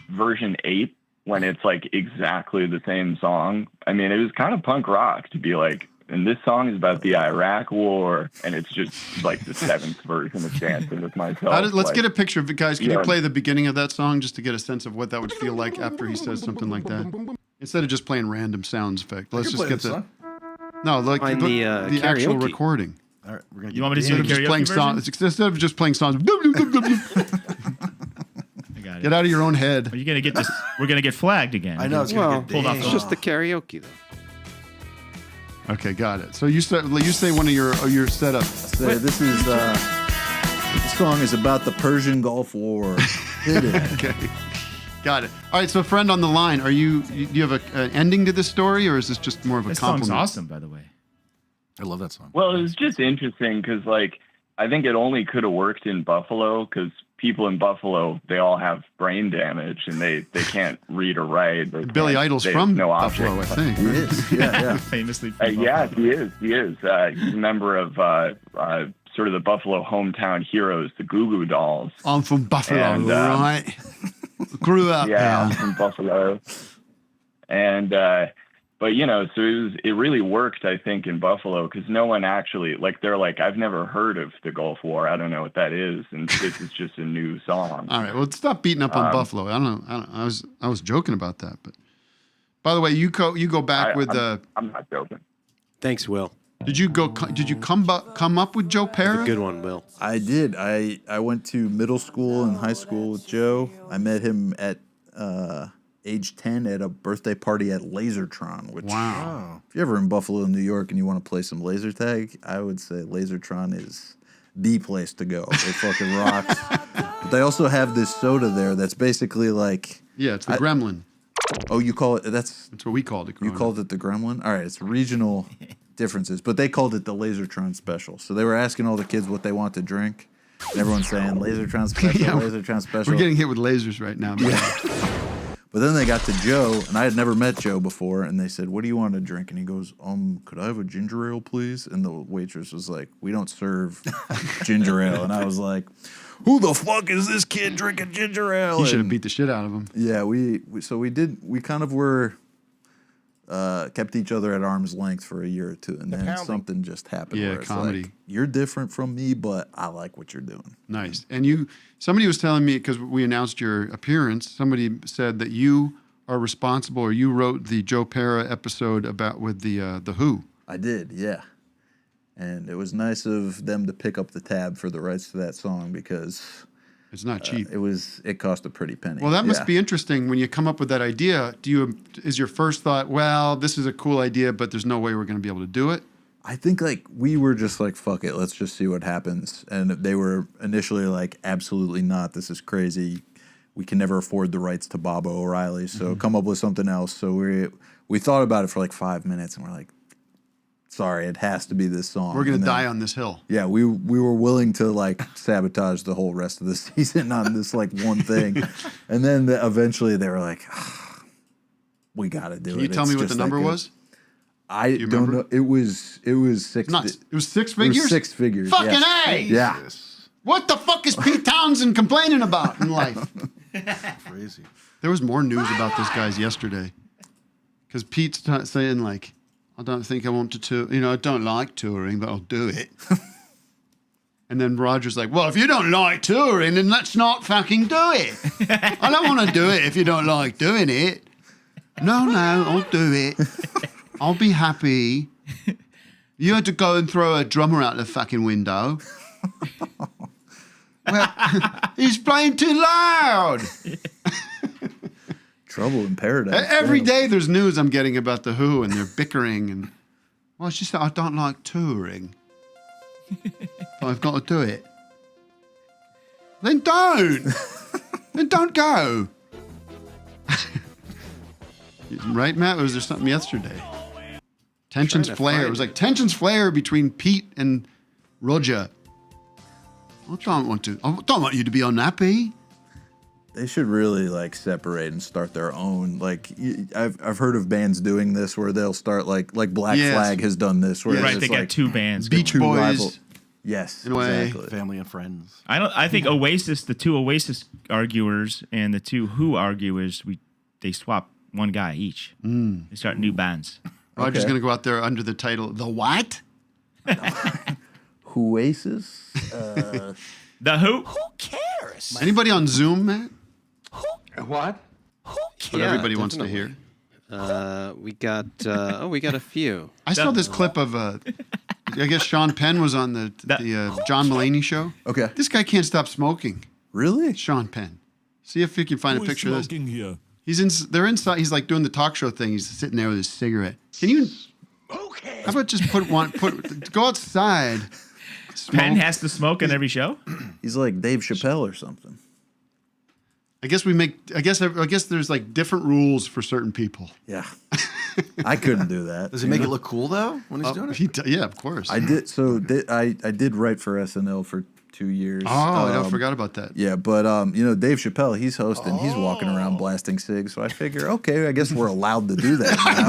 version 8, when it's like exactly the same song, I mean, it was kind of punk rock to be like, and this song is about the Iraq War, and it's just like the 7th version of Dancing with Myself. Let's get a picture of it, guys. Can you play the beginning of that song just to get a sense of what that would feel like after he says something like that? Instead of just playing random sounds effect. Let's just get the... No, like the actual recording. All right, you want me to do the karaoke version? Instead of just playing songs... Get out of your own head. Are you gonna get this? We're gonna get flagged again. I know it's gonna get pulled off. It's just the karaoke, though. Okay, got it. So you say one of your setups. This is this song is about the Persian Gulf War. Hit it. Okay, got it. All right. So, friend on the line, do you have an ending to this story, or is this just more of a compliment? This song's awesome, by the way. I love that song. Well, it was just interesting because, like, I think it only could have worked in Buffalo because people in Buffalo, they all have brain damage and they can't read or write. Billy Idol's from Buffalo, I think. He is. Yeah. Famously. Yeah, he is. He is. He's a member of sort of the Buffalo hometown heroes, the Goo Goo Dolls. I'm from Buffalo, And, right? Grew up I'm there. from Buffalo. And but so it really worked, I think, in Buffalo because no one actually they're like, I've never heard of the Gulf War. I don't know what that is, and this is just a new song. All right, well, stop beating up on Buffalo. I don't know. I was joking about that, but by the way, you go back with the. I'm not joking. Thanks, Will. Did you come up with Joe Pera? Good one, Will. I did. I went to middle school and high school with Joe. I met him at age 10 at a birthday party at Lasertron, which, wow. If you're ever in Buffalo, New York, and you want to play some laser tag, I would say Lasertron is the place to go. It fucking rocks. But they also have this soda there that's basically like... Yeah, it's the Gremlin. Oh, you call it... That's what we called it. You called it the Gremlin? All right, it's regional differences, but they called it the Lasertron Special. So they were asking all the kids what they want to drink. And everyone's saying, Lasertron Special, Yeah, Lasertron Special. We're getting hit with lasers right now. Man. Yeah. But then they got to Joe, and I had never met Joe before, and they said, what do you want to drink? And he goes, could I have a ginger ale, please? And the waitress was like, we don't serve ginger ale. And I was like, who the fuck is this kid drinking ginger ale? You should have beat the shit out of him. Yeah, we kind of were, kept each other at arm's length for a year or two, and then something just happened. Yeah, where it's comedy. like, you're different from me, but I like what you're doing. Nice. And somebody was telling me, because we announced your appearance, somebody said that you are responsible, or you wrote the Joe Pera episode with the Who. I did, yeah. And it was nice of them to pick up the tab for the rights to that song because it's not cheap. It cost a pretty penny. Well, that must be interesting when you come up with that idea. Is your first thought, well, this is a cool idea, but there's no way we're going to be able to do it? I think we were just like, fuck it, let's just see what happens. And they were initially like, absolutely not. This is crazy. We can never afford the rights to Bob O'Reilly. So come up with something else. So we thought about it for like 5 minutes, and we're like, sorry, it has to be this song. We're going to die on this hill. Yeah, we were willing to like sabotage the whole rest of the season on this like one thing. And then eventually they were like, we got to do it. Can you tell me what the number was? I don't know. It was six. Nuts. It was six figures? It was 6 figures. Fucking yeah. A! Yeah. What the fuck is Pete Townsend complaining about in life? Crazy. There was more news about this guy's yesterday. Because Pete's saying like, I don't think I want to tour. I don't like touring, but I'll do it. And then Roger's like, well, if you don't like touring, then let's not fucking do it. I don't want to do it if you don't like doing it. No, I'll do it. I'll be happy. You had to go and throw a drummer out the fucking window. Well, he's playing too loud. Trouble in paradise. Every day there's news I'm getting about the Who, and they're bickering. And well, she said, I don't like touring. But I've got to do it. Then don't. Then don't go. Right, Matt? Or was there something yesterday? Tensions flare. It was like tensions flare between Pete and Roger. I don't want you to be unhappy. They should really like separate and start their own. Like I've heard of bands doing this where they'll start like Black Flag has done this. Where Right, they got two bands. Beach going. Boys. Yes, in a way. exactly. Family and Friends. I think Oasis, the two Oasis arguers and the two Who arguers, they swap one guy each. They start new bands. Roger's going to go out there under the title The What? Oasis? The Who? Who cares? Anybody on Zoom, Matt? What? Who cares? What everybody wants to hear. We got a few. I saw this clip of I guess Sean Penn was on the John Mulaney show. Okay. This guy can't stop smoking. Really? Sean Penn. See if you can find a picture of this. Here? They're inside. He's like doing the talk show thing. He's sitting there with his cigarette. Can you? Okay. How about just go outside? Smoke. Penn has to smoke on every show? He's like Dave Chappelle or something. I guess there's like different rules for certain people. Yeah. I couldn't do that. Does he make it look cool though when he's doing it? Yeah, of course. I did. So I did write for SNL for 2 years. Oh, I forgot about that. Yeah, but Dave Chappelle, he's hosting. He's walking around blasting cigs. So I figure, okay, I guess we're allowed to do that now.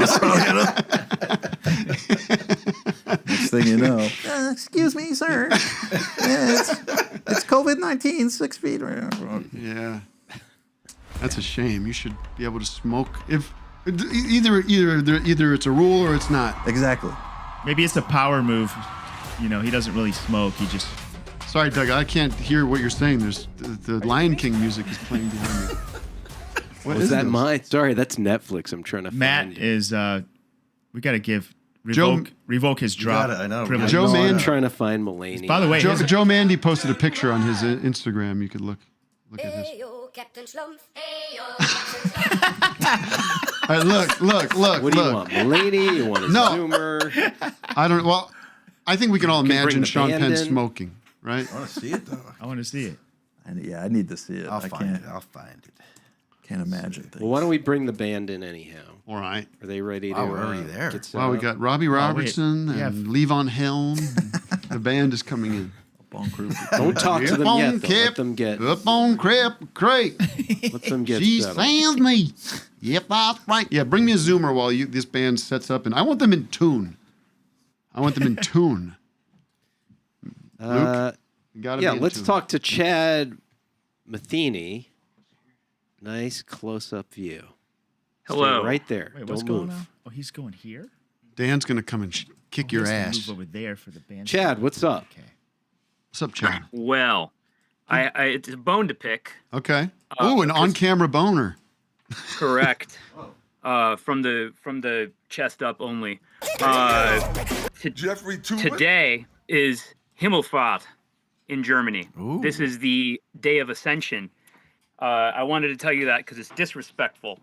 Next thing you know, excuse me, sir. It's COVID-19, 6 feet. Yeah, that's a shame. You should be able to smoke if either it's a rule or it's not. Exactly. Maybe it's a power move. He doesn't really smoke. He just. Sorry, Doug, I can't hear what you're saying. There's the Lion King music is playing behind me. What Was is that this? mine? Sorry, that's Netflix. I'm trying to Matt find is. We got to give Joe- revoke his drop. I know. privilege. Joe Man- I'm trying to find Mulaney. By the way, Joe Mandy posted a picture on his Instagram. You could look at this. All right, look. What do you want, Mulaney? You want a No. Zoomer? I don't. Well, I think we can all Can bring imagine the Sean band Penn in. smoking, right? I want to see it though. I want to see it. I need to see it. I'll I find can't. it. I'll find it. Can't imagine things. Well, why don't we bring the band in anyhow? All right. Are they ready Wow, to we're already there. get set Well, we up? got Robbie Robertson yeah. and Levon Helm. The band is coming in. Don't talk to them Up yet. on Though. Cap, Let them get. Up on crate. Let them get She settled. sends me. Yep, that's right. Yeah, bring me a Zoomer while this band sets up, and I want them in tune. Luke, you gotta Yeah, be in let's tune. talk to Chad Matheny. Nice close-up view. Hello. Stay right there. Wait, what's Don't going move. on? Oh, he's going here. Dan's gonna come and kick your He's gonna ass. Move over there for the band. Chad, what's up? Okay. What's up, Chad? Well, I it's a bone to pick. Okay. Ooh, an on-camera boner. Correct. From the chest up only. Jeffrey Today is Himmelfahrt in Germany. This is the day of ascension. I wanted to tell you that because it's disrespectful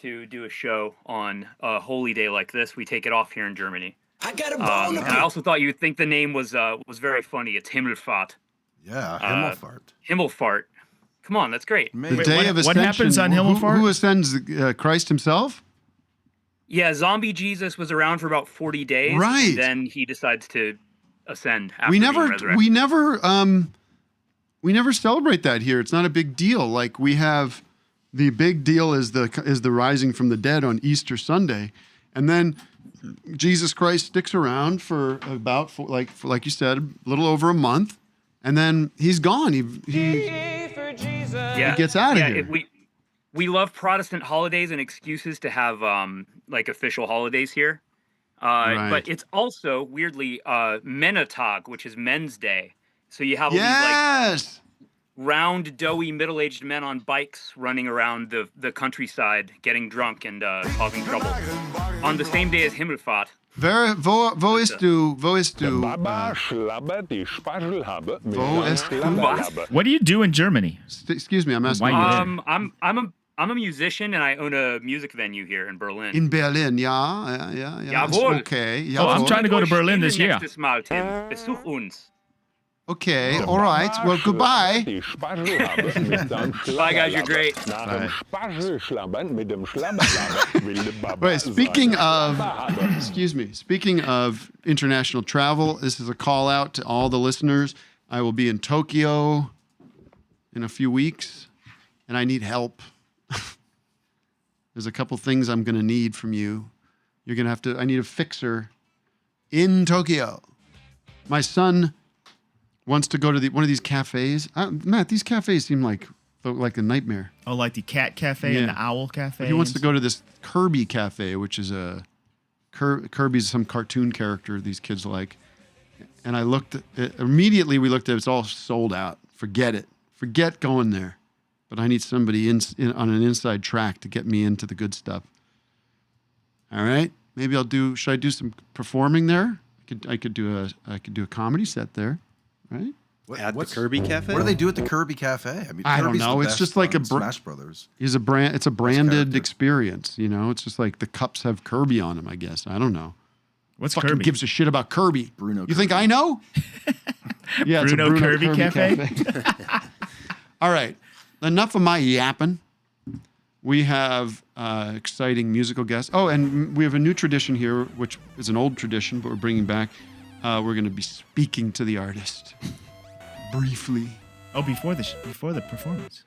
to do a show on a holy day like this. We take it off here in Germany. I got a And I also thought you'd think the name was very funny. It's Himmelfahrt. Yeah, Himmelfahrt. Himmelfahrt. Come on, that's great. The day of ascension. what happens on Himmelfahrt? Who ascends? Christ himself? Yeah, zombie Jesus was around for about 40 days. Right. And then he decides to ascend after We being never resurrected. celebrate that here. It's not a big deal. Like we have the big deal is the rising from the dead on Easter Sunday, and then Jesus Christ sticks around for about like you said, a little over a month, and then he's gone. He gets out of here. We love Protestant holidays and excuses to have like official holidays here. Right. But it's also weirdly Männertag, which is Men's Day. So you have all these Yes. like round, doughy, middle-aged men on bikes running around the countryside, getting drunk and causing trouble. On the same day as Himmelfahrt. Wo ist du? What do you do in Germany? Excuse me, I'm asking. I'm a musician and I own a music venue here in Berlin. In Berlin, yeah. Jawohl. Okay. Oh, I'm jawohl. trying to go to Berlin this year. Nächstes Mal, Tim. Besuch uns. Okay, all right. Well, goodbye. Bye, guys. You're great. Right. Speaking of international travel, this is a call out to all the listeners. I will be in Tokyo in a few weeks, and I need help. There's a couple things I'm going to need from you. I need a fixer in Tokyo. My son wants to go to one of these cafes. Matt, these cafes seem like a nightmare. Oh, like the Cat Cafe and the Owl Cafe. He wants to go to this Kirby Cafe, which is Kirby's some cartoon character these kids like. And I looked immediately. We looked at it. It's all sold out. Forget it. Forget going there. But I need somebody on an inside track to get me into the good stuff. All right. Maybe should I do some performing there? I could do a comedy set there. Right? At the Kirby Cafe? What do they do at the Kirby Cafe? I mean, I don't Kirby's know. the It's best just like on Smash Brothers. It's a branded experience. You know, it's just like the cups have Kirby on them. I guess I don't know. What's fucking Kirby? gives a shit about Kirby? Bruno. You think I know? Yeah, it's a Bruno Kirby Cafe? All right. enough of my yapping. We have exciting musical guests. Oh, and we have a new tradition here, which is an old tradition, but we're bringing back. We're going to be speaking to the artist briefly. Oh, before the performance.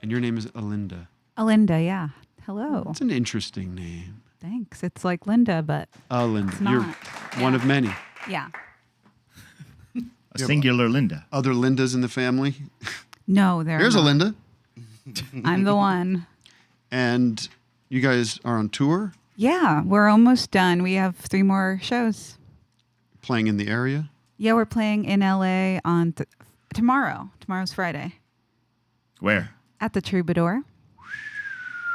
And your name is Alinda. Alinda, yeah. Hello. It's an interesting name. Thanks. It's like Linda, but Alinda. it's You're not. one of many. Yeah. A singular Linda. Other Lindas in the family. No, There's a Linda. I'm the one. And you guys are on tour, Yeah, we're almost done. We have 3 more shows. playing in the area. Yeah, we're playing in LA on tomorrow. Tomorrow's Friday. Where? At the Troubadour.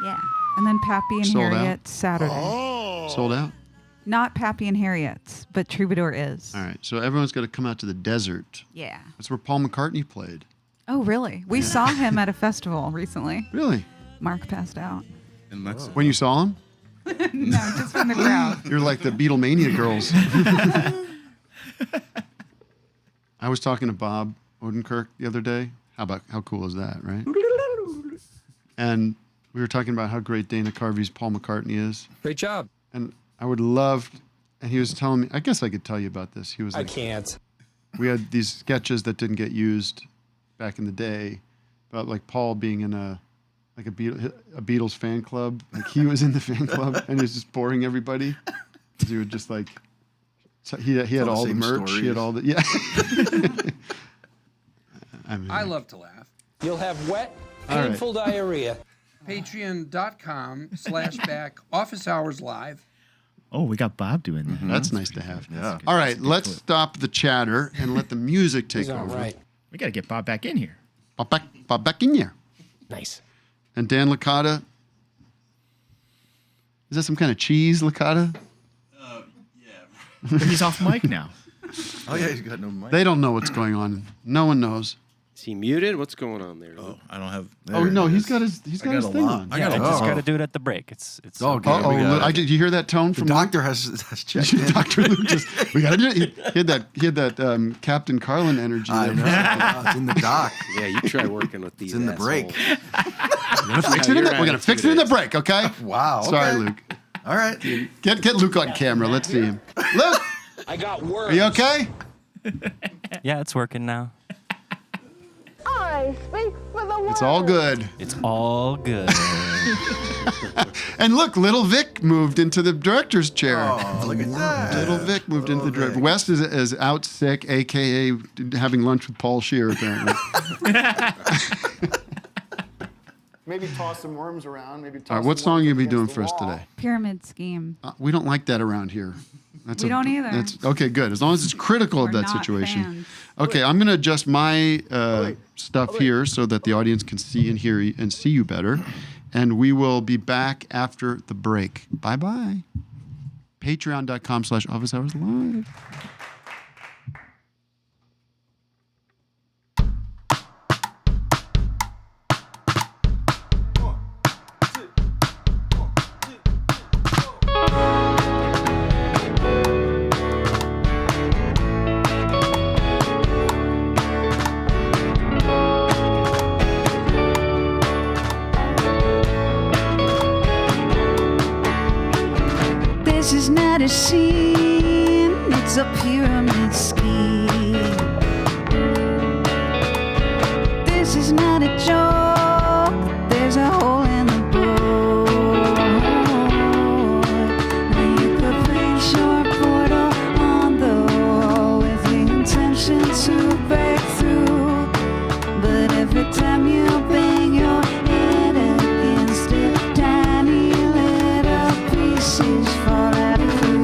Yeah. And then Pappy and Sold out? Harriet's Saturday. Sold out? Not Pappy and Harriet's, but Troubadour is. All right. So everyone's got to come out to the desert. Yeah. That's where Paul McCartney played. Oh, really? We saw him at a festival recently. Really? Mark passed out. In Mexico. When you saw him? No, just from the crowd. You're like the Beatlemania girls. I was talking to Bob Odenkirk the other day. How cool is that, right? And we were talking about how great Dana Carvey's Paul McCartney is. Great job. And I would love, and he was telling me, I guess I could tell you about this. He was I like, can't. we had these sketches that didn't get used back in the day about like Paul being in a Beatles fan club. Like he was in the fan club and he was just boring everybody. 'Cause he would just like, so he had all the merch. He had all the, yeah. I mean, I love to laugh. You'll have wet, All right. painful diarrhea. Patreon.com/back office hours live. Oh, we got Bob doing that. That's nice to have. Yeah. All right, let's stop the chatter and let the music take over. We got to get Bob back in here. Bob back in here. Nice. And Dan Licata. Is that some kind of cheese, Licata? But he's off mic now. Oh yeah, he's got no mic. They don't know what's going on. No one knows. Is he muted? What's going on there? Oh, I don't have. Oh no, he's got his thing on. I just got to do it at the break. It's Did you hear that tone from the doctor? Has checked in. Dr. Luke just we got to do it. He had that Captain Carlin energy. I know. It's in the doc. Yeah, you try working with these. It's in the break. We're gonna fix it in the break, okay? Wow. Sorry, okay. Luke. All right. Get Luke on camera. Let's see him. Luke, I got words. are you okay? Yeah, it's working now. I speak for the It's all good. It's all good. And look, little Vic moved into the director's chair. Oh, look at that. Little Vic moved into the director. West is out sick, a.k.a. having lunch with Paul Scheer, apparently. Maybe toss some worms around. Maybe toss All right, what some song worms are you going to be doing against for the us wall. today? Pyramid Scheme. We don't like that around here. We don't either. That's okay, good. As long as it's critical of We're that not situation. fans. Okay, I'm going to adjust my stuff here so that the audience can see and hear and see you better. And we will be back after the break. Bye-bye. Patreon.com/Office Hours Live. This is not a scene, it's a pyramid scheme. This is not a joke, there's a hole in the board. You could place your portal on the wall with the intention to break through. But every time you bang your head against it, tiny little pieces fall out of you.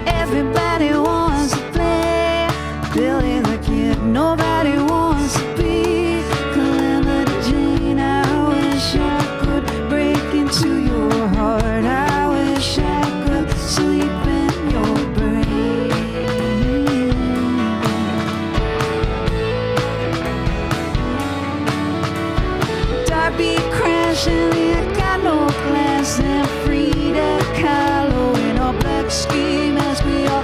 Everybody wants to play Billy the Kid. Nobody wants to be Calamity Jane. I wish I could break into your heart. I wish I could sleep in your brain. Darby crashing, you got no class, and Frida Kahlo in our black ski mask. We all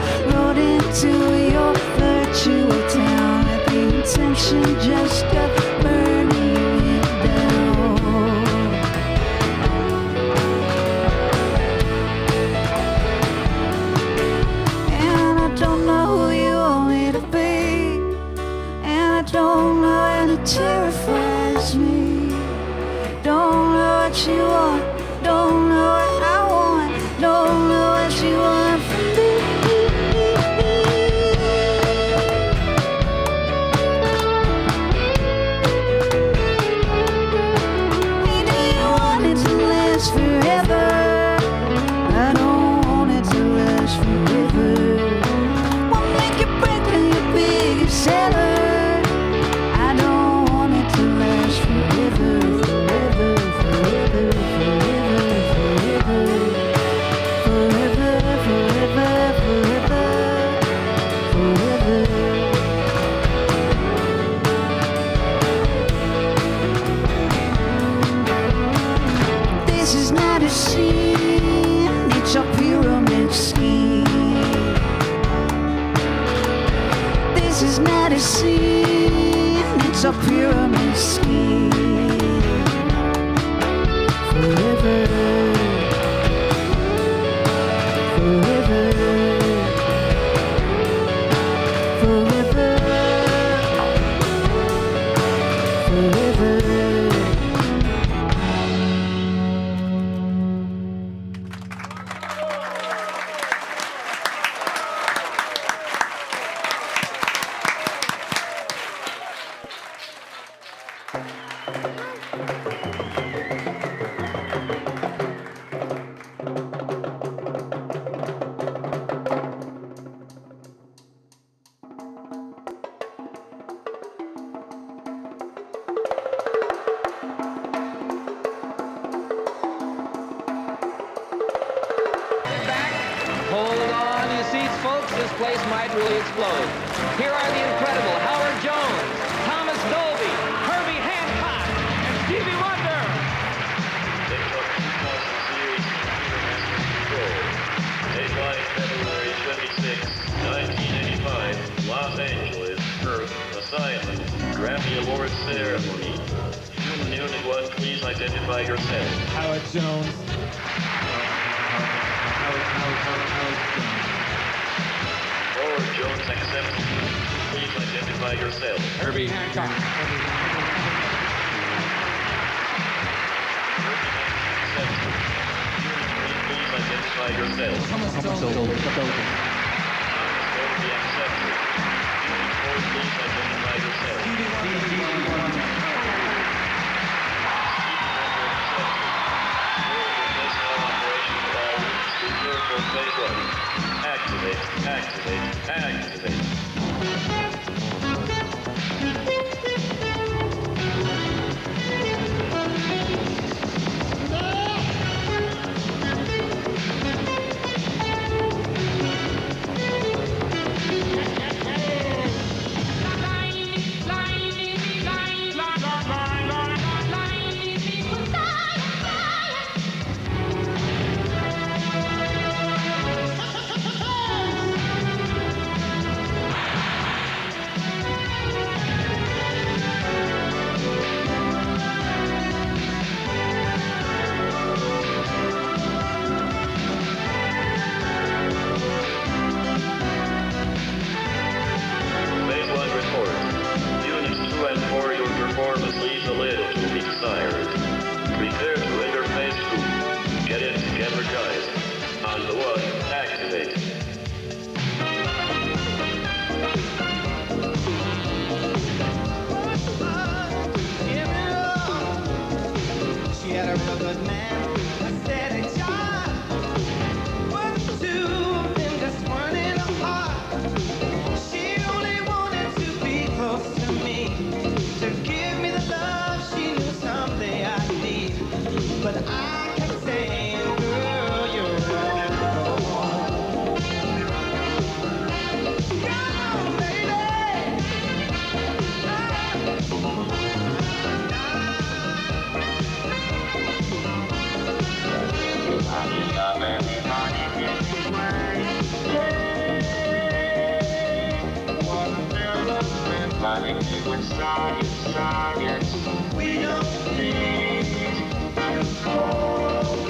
This is not a scene, it's a pyramid scheme. Forever, forever, forever, forever. Hold on your seats, folks. This place might really explode. Here are the incredible Howard Jones, Thomas Dolby, Herbie Hancock, and Stevie Wonder. Dateline February 26, 1985, Los Angeles, Earth, assignment, Grammy Awards ceremony. June noon at 1, please identify yourself. Howard Jones. Howard Jones accepted. Please identify yourself. Herbie Hancock. Please identify yourself. Thomas Dolby. Dolby accepted. Please identify yourself. Activate, activate, activate. We don't need to fall.